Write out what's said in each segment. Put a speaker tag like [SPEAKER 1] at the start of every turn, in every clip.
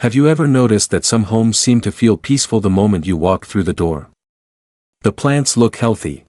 [SPEAKER 1] Have you ever noticed that some homes seem to feel peaceful the moment you walk through the door? The plants look healthy.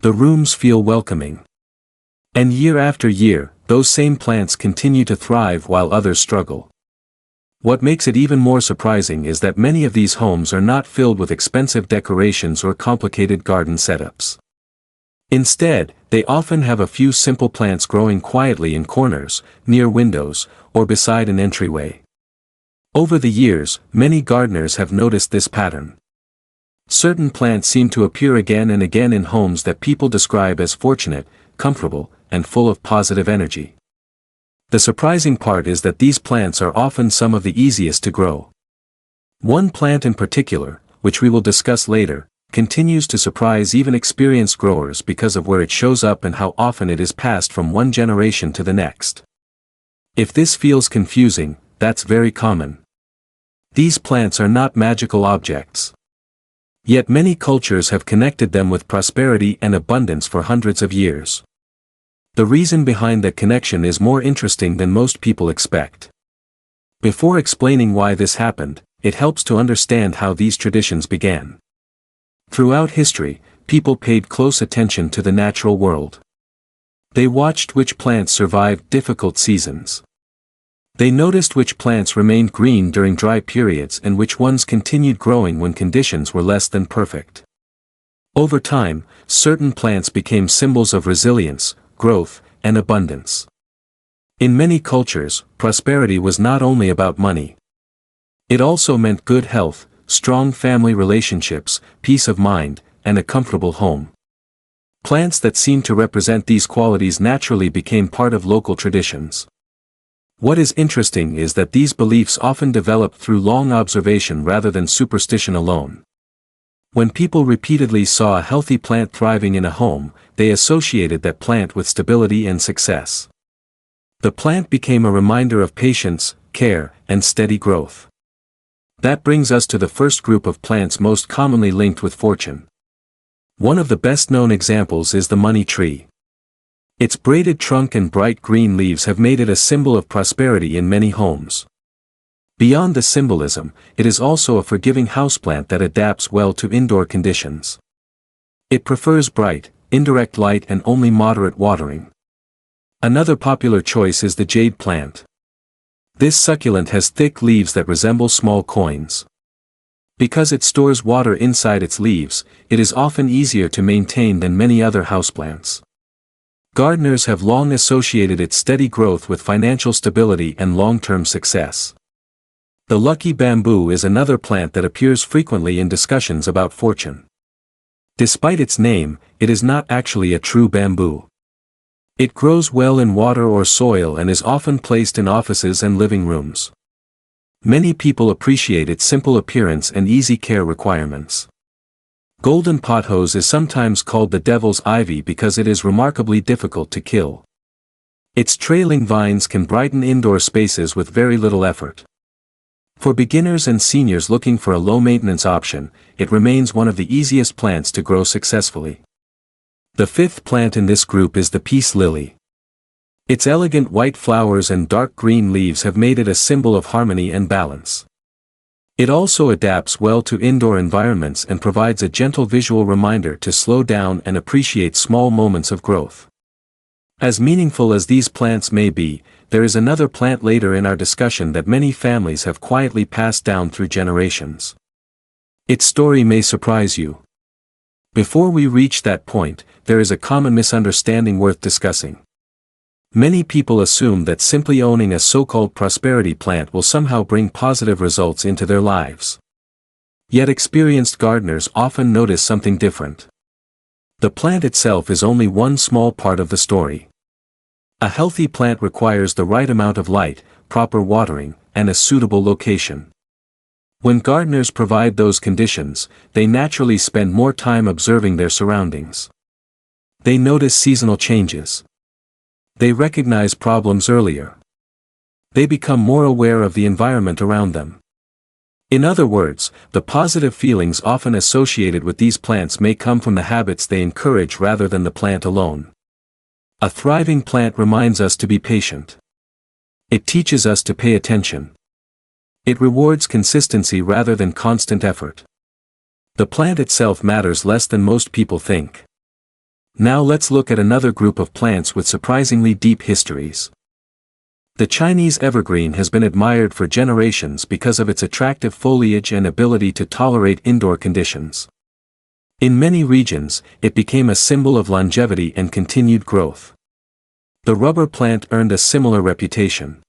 [SPEAKER 1] The rooms feel welcoming. And year after year, those same plants continue to thrive while others struggle. What makes it even more surprising is that many of these homes are not filled with expensive decorations or complicated garden setups. Instead, they often have a few simple plants growing quietly in corners, near windows, or beside an entryway. Over the years, many gardeners have noticed this pattern. Certain plants seem to appear again and again in homes that people describe as fortunate, comfortable, and full of positive energy. The surprising part is that these plants are often some of the easiest to grow. One plant in particular, which we will discuss later, continues to surprise even experienced growers because of where it shows up and how often it is passed from one generation to the next. If this feels confusing, that's very common. These plants are not magical objects. Yet many cultures have connected them with prosperity and abundance for hundreds of years. The reason behind that connection is more interesting than most people expect. Before explaining why this happened, it helps to understand how these traditions began. Throughout history, people paid close attention to the natural world. They watched which plants survived difficult seasons. They noticed which plants remained green during dry periods and which ones continued growing when conditions were less than perfect. Over time, certain plants became symbols of resilience, growth, and abundance. In many cultures, prosperity was not only about money. It also meant good health, strong family relationships, peace of mind, and a comfortable home. Plants that seemed to represent these qualities naturally became part of local traditions. What is interesting is that these beliefs often developed through long observation rather than superstition alone. When people repeatedly saw a healthy plant thriving in a home, they associated that plant with stability and success. The plant became a reminder of patience, care, and steady growth. That brings us to the first group of plants most commonly linked with fortune. One of the best-known examples is the money tree. Its braided trunk and bright green leaves have made it a symbol of prosperity in many homes. Beyond the symbolism, it is also a forgiving houseplant that adapts well to indoor conditions. It prefers bright, indirect light and only moderate watering. Another popular choice is the jade plant. This succulent has thick leaves that resemble small coins. Because it stores water inside its leaves, it is often easier to maintain than many other houseplants. Gardeners have long associated its steady growth with financial stability and long-term success. The lucky bamboo is another plant that appears frequently in discussions about fortune. Despite its name, it is not actually a true bamboo. It grows well in water or soil and is often placed in offices and living rooms. Many people appreciate its simple appearance and easy care requirements. Golden pothose is sometimes called the devil's ivy because it is remarkably difficult to kill. Its trailing vines can brighten indoor spaces with very little effort. For beginners and seniors looking for a low-maintenance option, it remains one of the easiest plants to grow successfully. The fifth plant in this group is the peace lily. Its elegant white flowers and dark green leaves have made it a symbol of harmony and balance. It also adapts well to indoor environments and provides a gentle visual reminder to slow down and appreciate small moments of growth. As meaningful as these plants may be, there is another plant later in our discussion that many families have quietly passed down through generations. Its story may surprise you. Before we reach that point, there is a common misunderstanding worth discussing. Many people assume that simply owning a so-called prosperity plant will somehow bring positive results into their lives. Yet experienced gardeners often notice something different. The plant itself is only one small part of the story. A healthy plant requires the right amount of light, proper watering, and a suitable location. When gardeners provide those conditions, they naturally spend more time observing their surroundings. They notice seasonal changes. They recognize problems earlier. They become more aware of the environment around them. In other words, the positive feelings often associated with these plants may come from the habits they encourage rather than the plant alone. A thriving plant reminds us to be patient. It teaches us to pay attention. It rewards consistency rather than constant effort. The plant itself matters less than most people think. Now let's look at another group of plants with surprisingly deep histories. The Chinese evergreen has been admired for generations because of its attractive foliage and ability to tolerate indoor conditions. In many regions, it became a symbol of longevity and continued growth. The rubber plant earned a similar reputation.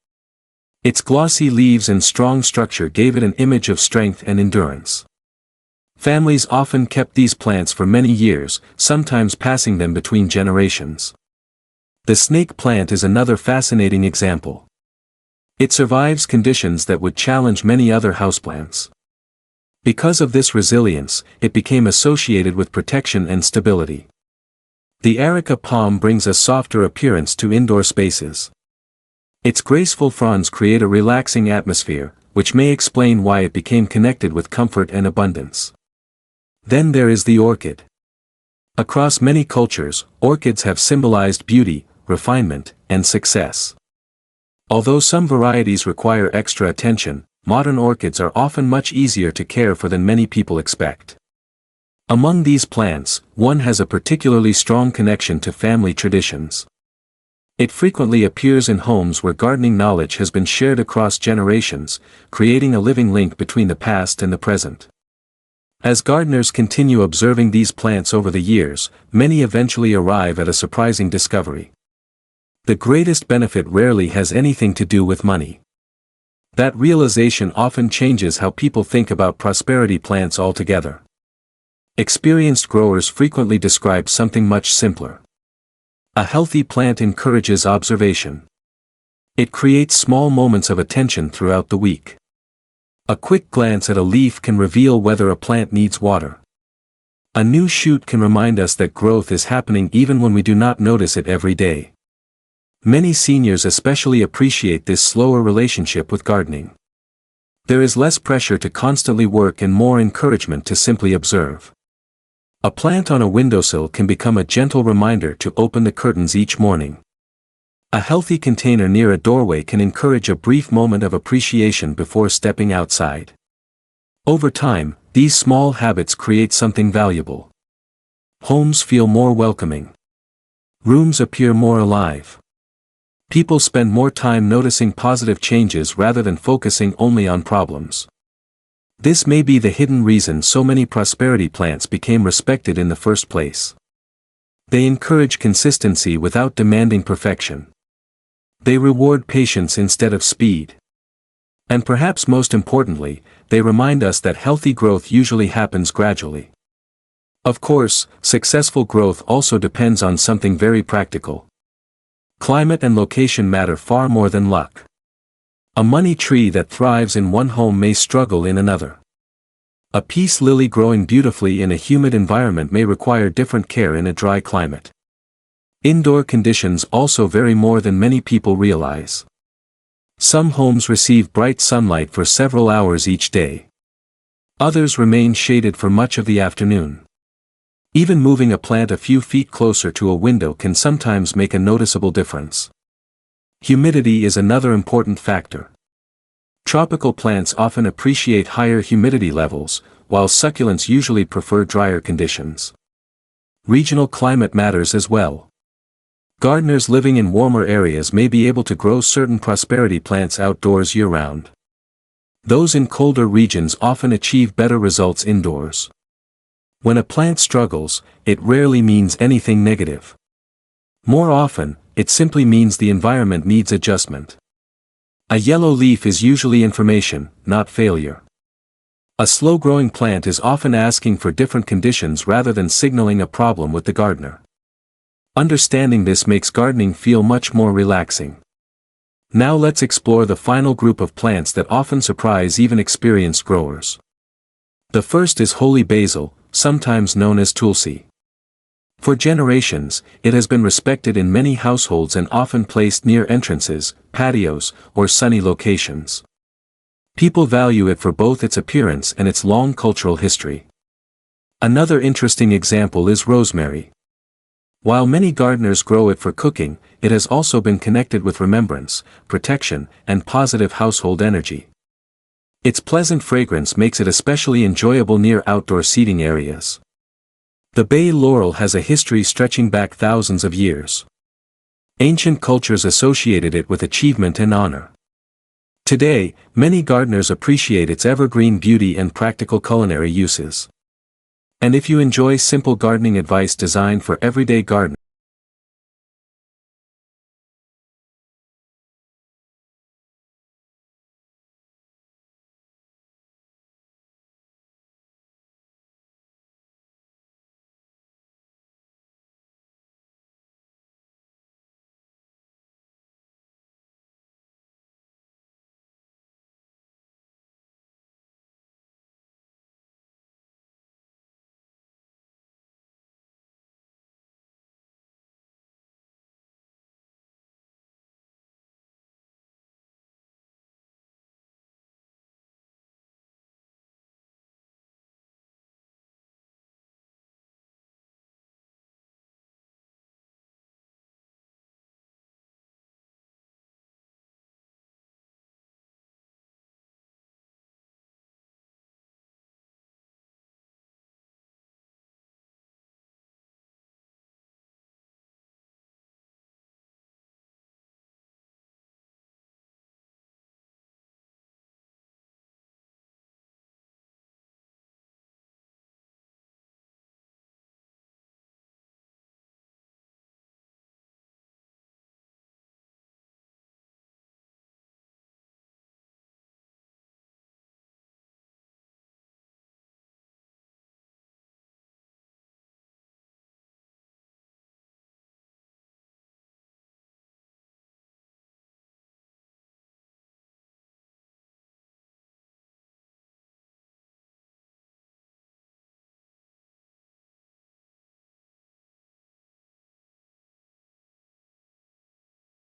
[SPEAKER 1] Its glossy leaves and strong structure gave it an image of strength and endurance. Families often kept these plants for many years, sometimes passing them between generations. The snake plant is another fascinating example. It survives conditions that would challenge many other houseplants. Because of this resilience, it became associated with protection and stability. The areca palm brings a softer appearance to indoor spaces. Its graceful fronds create a relaxing atmosphere, which may explain why it became connected with comfort and abundance. Then there is the orchid. Across many cultures, orchids have symbolized beauty, refinement, and success. Although some varieties require extra attention, modern orchids are often much easier to care for than many people expect. Among these plants, one has a particularly strong connection to family traditions. It frequently appears in homes where gardening knowledge has been shared across generations, creating a living link between the past and the present. As gardeners continue observing these plants over the years, many eventually arrive at a surprising discovery. The greatest benefit rarely has anything to do with money. That realization often changes how people think about prosperity plants altogether. Experienced growers frequently describe something much simpler. A healthy plant encourages observation. It creates small moments of attention throughout the week. A quick glance at a leaf can reveal whether a plant needs water. A new shoot can remind us that growth is happening even when we do not notice it every day. Many seniors especially appreciate this slower relationship with gardening. There is less pressure to constantly work and more encouragement to simply observe. A plant on a windowsill can become a gentle reminder to open the curtains each morning. A healthy container near a doorway can encourage a brief moment of appreciation before stepping outside. Over time, these small habits create something valuable. Homes feel more welcoming. Rooms appear more alive. People spend more time noticing positive changes rather than focusing only on problems. This may be the hidden reason so many prosperity plants became respected in the first place. They encourage consistency without demanding perfection. They reward patience instead of speed. And perhaps most importantly, they remind us that healthy growth usually happens gradually. Of course, successful growth also depends on something very practical. Climate and location matter far more than luck. A money tree that thrives in one home may struggle in another. A peace lily growing beautifully in a humid environment may require different care in a dry climate. Indoor conditions also vary more than many people realize. Some homes receive bright sunlight for several hours each day. Others remain shaded for much of the afternoon. Even moving a plant a few feet closer to a window can sometimes make a noticeable difference. Humidity is another important factor. Tropical plants often appreciate higher humidity levels, while succulents usually prefer drier conditions. Regional climate matters as well. Gardeners living in warmer areas may be able to grow certain prosperity plants outdoors year-round. Those in colder regions often achieve better results indoors. When a plant struggles, it rarely means anything negative. More often, it simply means the environment needs adjustment. A yellow leaf is usually information, not failure. A slow-growing plant is often asking for different conditions rather than signaling a problem with the gardener. Understanding this makes gardening feel much more relaxing. Now let's explore the final group of plants that often surprise even experienced growers. The first is holy basil, sometimes known as Tulsi. For generations, it has been respected in many households and often placed near entrances, patios, or sunny locations. People value it for both its appearance and its long cultural history. Another interesting example is rosemary. While many gardeners grow it for cooking, it has also been connected with remembrance, protection, and positive household energy. Its pleasant fragrance makes it especially enjoyable near outdoor seating areas. The bay laurel has a history stretching back thousands of years. Ancient cultures associated it with achievement and honor. Today, many gardeners appreciate its evergreen beauty and practical culinary uses. And if you enjoy simple gardening advice designed for everyday gardeners,